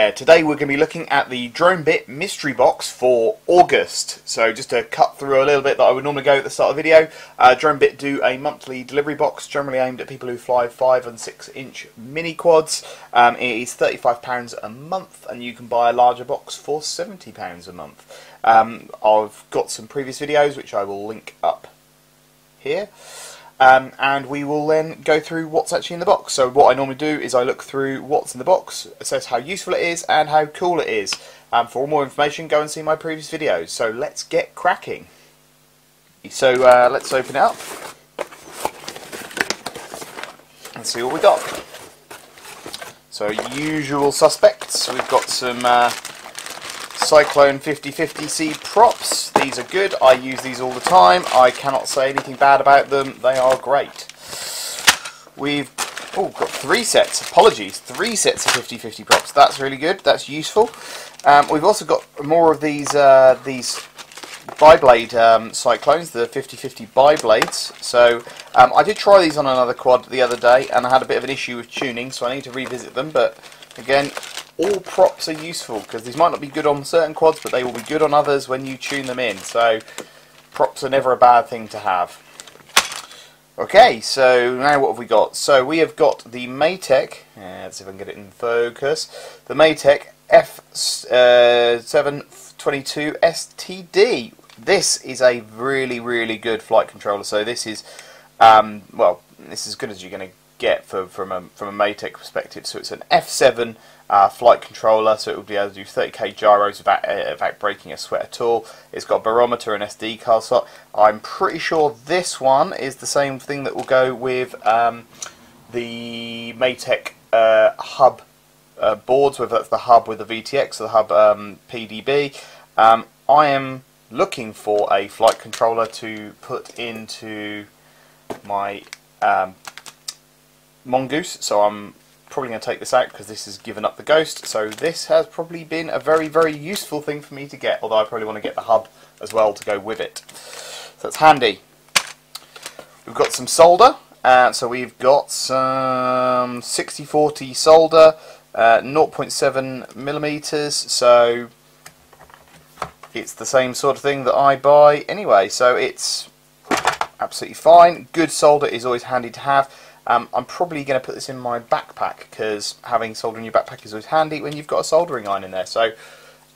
there. Today we're going to be looking at the Drone Bit mystery box for August. So just to cut through a little bit that I would normally go at the start of the video, Drone Bit do a monthly delivery box generally aimed at people who fly 5 and 6 inch mini quads. It is £35 a month and you can buy a larger box for £70 a month. I've got some previous videos which I will link up here. And we will then go through what's actually in the box. So what I normally do is I look through what's in the box, assess how useful it is and how cool it is. For more information, go and see my previous videos. So let's get cracking. So let's open it up and see what we got. So usual suspects, we've got some Cyclone 5050C props. These are good. I use these all the time. I cannot say anything bad about them. They are great. We've got 3 sets. Apologies, 3 sets of 5050 props. That's really good. That's useful. We've also got more of these bi-blade Cyclones, the 5050 bi-blades. So I did try these on another quad the other day, and I had a bit of an issue with tuning, so I need to revisit them. But again, all props are useful because these might not be good on certain quads, but they will be good on others when you tune them in. So props are never a bad thing to have. Okay, so now what have we got? So we have got the Maytech, let's see if I can get it in focus, the Maytech F722 STD. This is a really good flight controller. So this is, well, this is as good as you're going to get from a Maytech perspective. So it's an F7 flight controller, so it will be able to do 30k gyros without breaking a sweat at all. It's got a barometer and SD card slot. I'm pretty sure this one is the same thing that will go with the Maytech hub boards, whether that's the hub with the VTX or the hub PDB. I am looking for a flight controller to put into my Mongoose, so I'm probably going to take this out because this has given up the ghost. So this has probably been a very useful thing for me to get, although I probably want to get the hub as well to go with it. So that's handy. We've got some solder, so we've got some 6040 solder, 0.7 millimeters, so it's the same sort of thing that I buy anyway, so it's absolutely fine. Good solder is always handy to have. I'm probably going to put this in my backpack because having solder in your backpack is always handy when you've got a soldering iron in there. So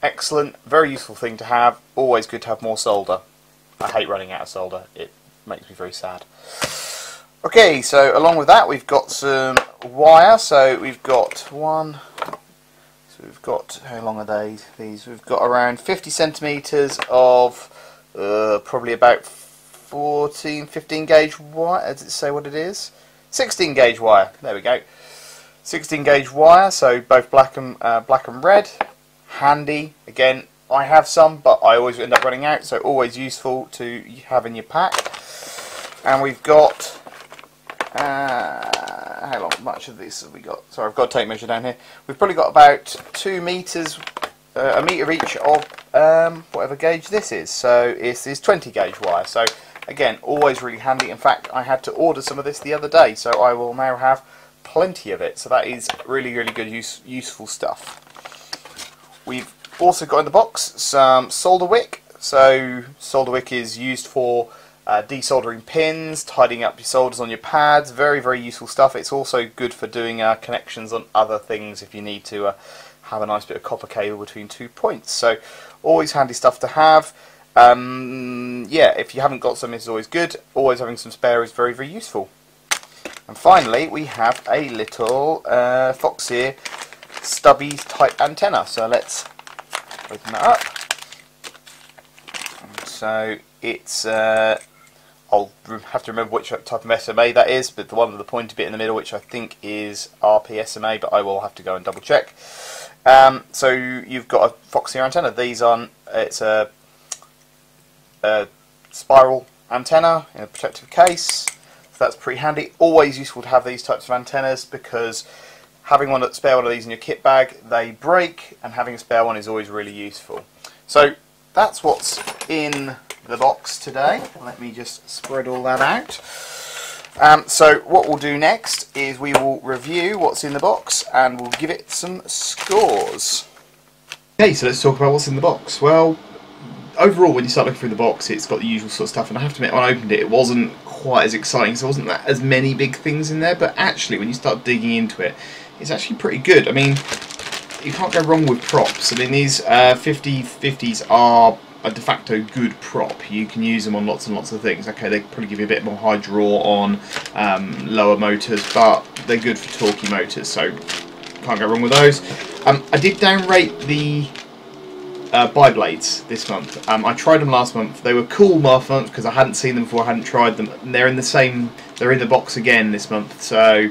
excellent, very useful thing to have. Always good to have more solder. I hate running out of solder. It makes me very sad. Okay, so along with that we've got some wire. So we've got one. So we've got, how long are these? We've got around 50 centimeters of probably about 15 gauge wire. Does it say what it is? 16 gauge wire, there we go. 16 gauge wire, so both black and red. Handy. Again, I have some, but I always end up running out, so always useful to have in your pack. And we've got, how much of this have we got? Sorry, I've got a tape measure down here. We've probably got about 2 meters, a meter each of whatever gauge this is. So it's 20 gauge wire. So again, always really handy. In fact, I had to order some of this the other day, so I will now have plenty of it. So that is really good, useful stuff. We've also got in the box some solder wick. So solder wick is used for desoldering pins, tidying up your solders on your pads. Very useful stuff. It's also good for doing connections on other things if you need to have a nice bit of copper cable between 2 points. So always handy stuff to have. Yeah, if you haven't got some, it's always good. Always having some spare is very useful. And finally, we have a little Foxeer stubby type antenna. So let's open that up. So it's I'll have to remember which type of SMA that is, but the one with the pointy bit in the middle, which I think is RP-SMA, but I will have to go and double check. So you've got a Foxeer antenna. It's a spiral antenna in a protective case, so that's pretty handy. Always useful to have these types of antennas because having spare one of these in your kit bag, they break, and having a spare one is always really useful. So that's what's in the box today. Let me just spread all that out. So what we'll do next is we will review what's in the box and we'll give it some scores. Okay, so let's talk about what's in the box. Well, overall, when you start looking through the box, it's got the usual sort of stuff, and I have to admit, when I opened it, it wasn't quite as exciting, so there wasn't that as many big things in there, but actually, when you start digging into it, it's actually pretty good. I mean, you can't go wrong with props. I mean, these 50/50s are a de facto good prop. You can use them on lots and lots of things. Okay, they probably give you a bit more high draw on lower motors, but they're good for torquey motors, so can't go wrong with those. I did downrate the bi-blades this month. I tried them last month. They were cool last month because I hadn't seen them before, I hadn't tried them. And they're in the box again this month, so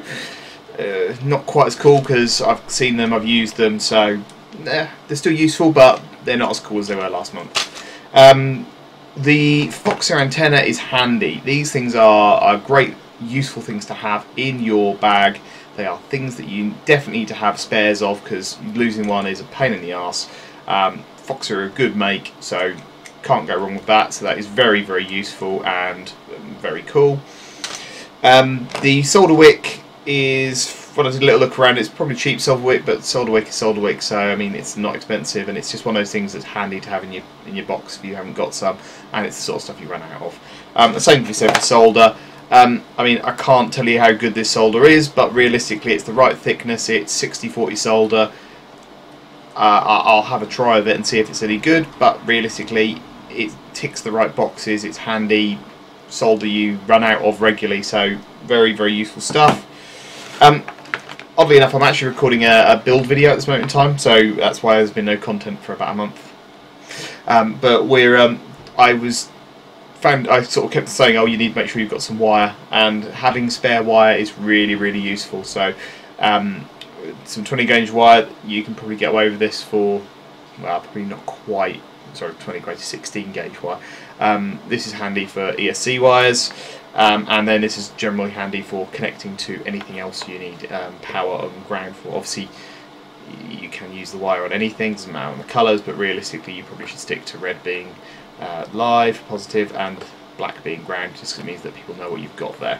not quite as cool because I've seen them, I've used them, so they're still useful, but they're not as cool as they were last month. The Foxer antenna is handy. These things are great, useful things to have in your bag. They are things that you definitely need to have spares of because losing one is a pain in the arse. Foxer are a good make, so can't go wrong with that. So that is very, very useful and very cool. The solder wick is, when I did a little look around, it's probably cheap solder wick, but solder wick is solder wick, so I mean it's not expensive, and it's just one of those things that's handy to have in your box if you haven't got some, and it's the sort of stuff you run out of. The same can be said for solder. I mean, I can't tell you how good this solder is, but realistically it's the right thickness. It's 60/40 solder. I'll have a try of it and see if it's any good, but realistically it ticks the right boxes. It's handy solder you run out of regularly, so very, very useful stuff. Oddly enough, I'm actually recording a build video at this moment in time, so that's why there's been no content for about a month. But I sort of kept saying, oh, you need to make sure you've got some wire, and having spare wire is really, really useful. So some 20 gauge wire, you can probably get away with this for, well, probably not quite, sorry, 20 gauge, 16 gauge wire. This is handy for ESC wires, and then this is generally handy for connecting to anything else you need power and ground for. Obviously, you can use the wire on anything, doesn't matter on the colours, but realistically you probably should stick to red being live, positive, and black being ground, just because it means that people know what you've got there.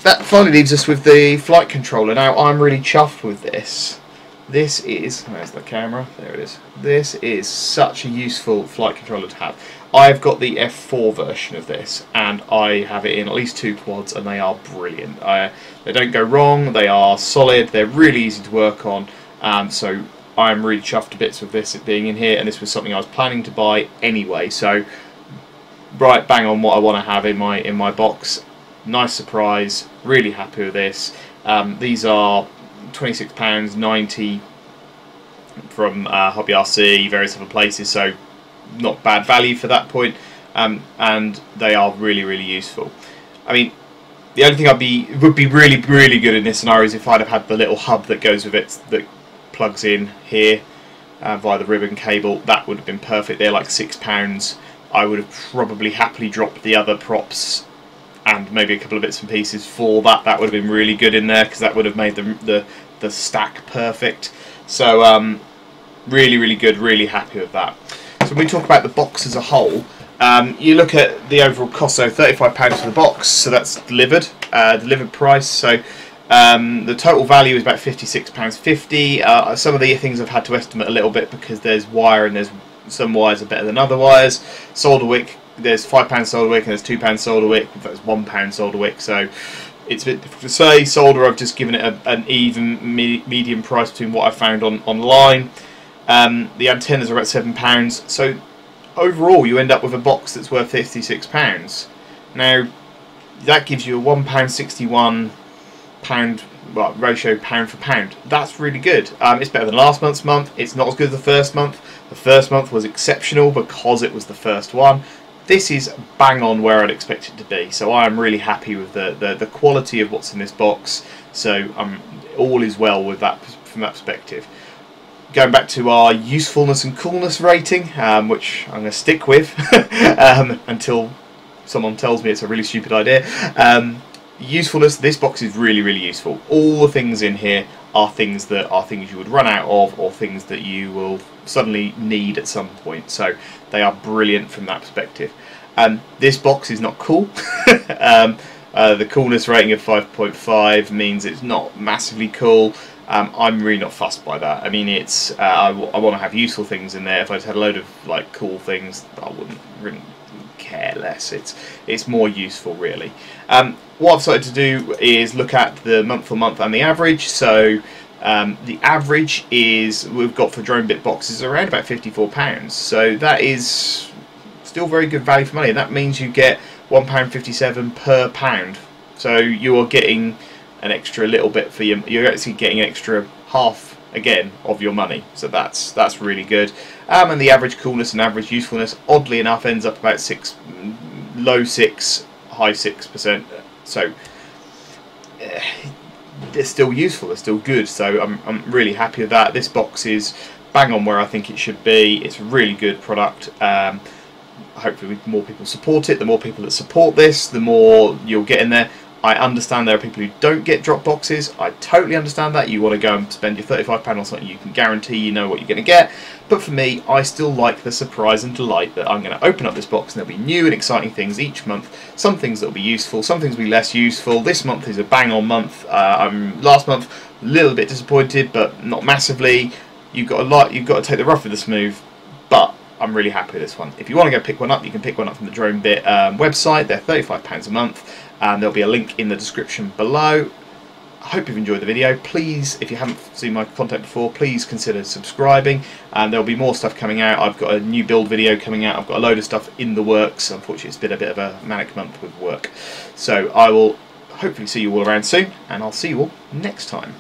That finally leaves us with the flight controller. Now, I'm really chuffed with this. This is, where's the camera? There it is. This is such a useful flight controller to have. I've got the F4 version of this, and I have it in at least 2 quads, and they are brilliant. They don't go wrong, they are solid, they're really easy to work on, so I'm really chuffed to bits with this being in here, and this was something I was planning to buy anyway, so right bang on what I want to have in my box. Nice surprise, really happy with this. These are £26, 90 from Hobby RC, various other places, so not bad value for that point, and they are really, really useful. I mean, the only thing would be really, really good in this scenario is if I'd have had the little hub that goes with it that plugs in here via the ribbon cable. That would have been perfect. They're like £6. I would have probably happily dropped the other props and maybe a couple of bits and pieces for that. That would have been really good in there because that would have made the stack perfect. So really, really good, really happy with that. So when we talk about the box as a whole, you look at the overall cost, so £35 for the box, so that's delivered price. So the total value is about £56.50. Some of the things I've had to estimate a little bit because there's wire and there's some wires are better than other wires. Solder wick, there's £5 solder wick and there's £2 solder wick. In fact, there's £1 solder wick. So it's a bit difficult to say. Solder, I've just given it an even medium price between what I found online. The antennas are about £7. So overall, you end up with a box that's worth £56. Now that gives you a £1.61 ratio pound for pound. That's really good. It's better than last month. It's not as good as the first month. The first month was exceptional because it was the first one. This is bang on where I'd expect it to be. So I am really happy with the quality of what's in this box. So all is well with that from that perspective. Going back to our usefulness and coolness rating, which I'm going to stick with until someone tells me it's a really stupid idea. Usefulness, this box is really, really useful. All the things in here are things you would run out of, or things that you will suddenly need at some point. So they are brilliant from that perspective. This box is not cool. The coolness rating of 5.5 means it's not massively cool. I'm really not fussed by that. I mean, it's I want to have useful things in there. If I just had a load of like cool things, I wouldn't really care less. It's more useful, really. What I've started to do is look at the month-on-month and the average. So the average is, we've got for drone bit boxes around about £54. So that is still very good value for money. And that means you get £1.57 per pound. So you are getting an extra little bit for you're actually getting an extra half again of your money, so that's really good. And the average coolness and average usefulness, oddly enough, ends up about low 6, high 6%. So they're still useful, they're still good. So I'm really happy with that. This box is bang on where I think it should be. It's a really good product. Hopefully more people support it. The more people that support this, the more you'll get in there. I understand there are people who don't get drop boxes. I totally understand that. You want to go and spend your £35 on something you can guarantee you know what you're going to get. But for me, I still like the surprise and delight that I'm going to open up this box and there'll be new and exciting things each month. Some things that will be useful, some things will be less useful. This month is a bang-on month. Last month, a little bit disappointed, but not massively. You've got to take the rough with the smooth. But I'm really happy with this one. If you want to go pick one up, you can pick one up from the Drone Bit website. They're £35 a month. And there'll be a link in the description below. I hope you've enjoyed the video. Please, if you haven't seen my content before, please consider subscribing. And there'll be more stuff coming out. I've got a new build video coming out. I've got a load of stuff in the works. Unfortunately, it's been a bit of a manic month with work. So I will hopefully see you all around soon, and I'll see you all next time.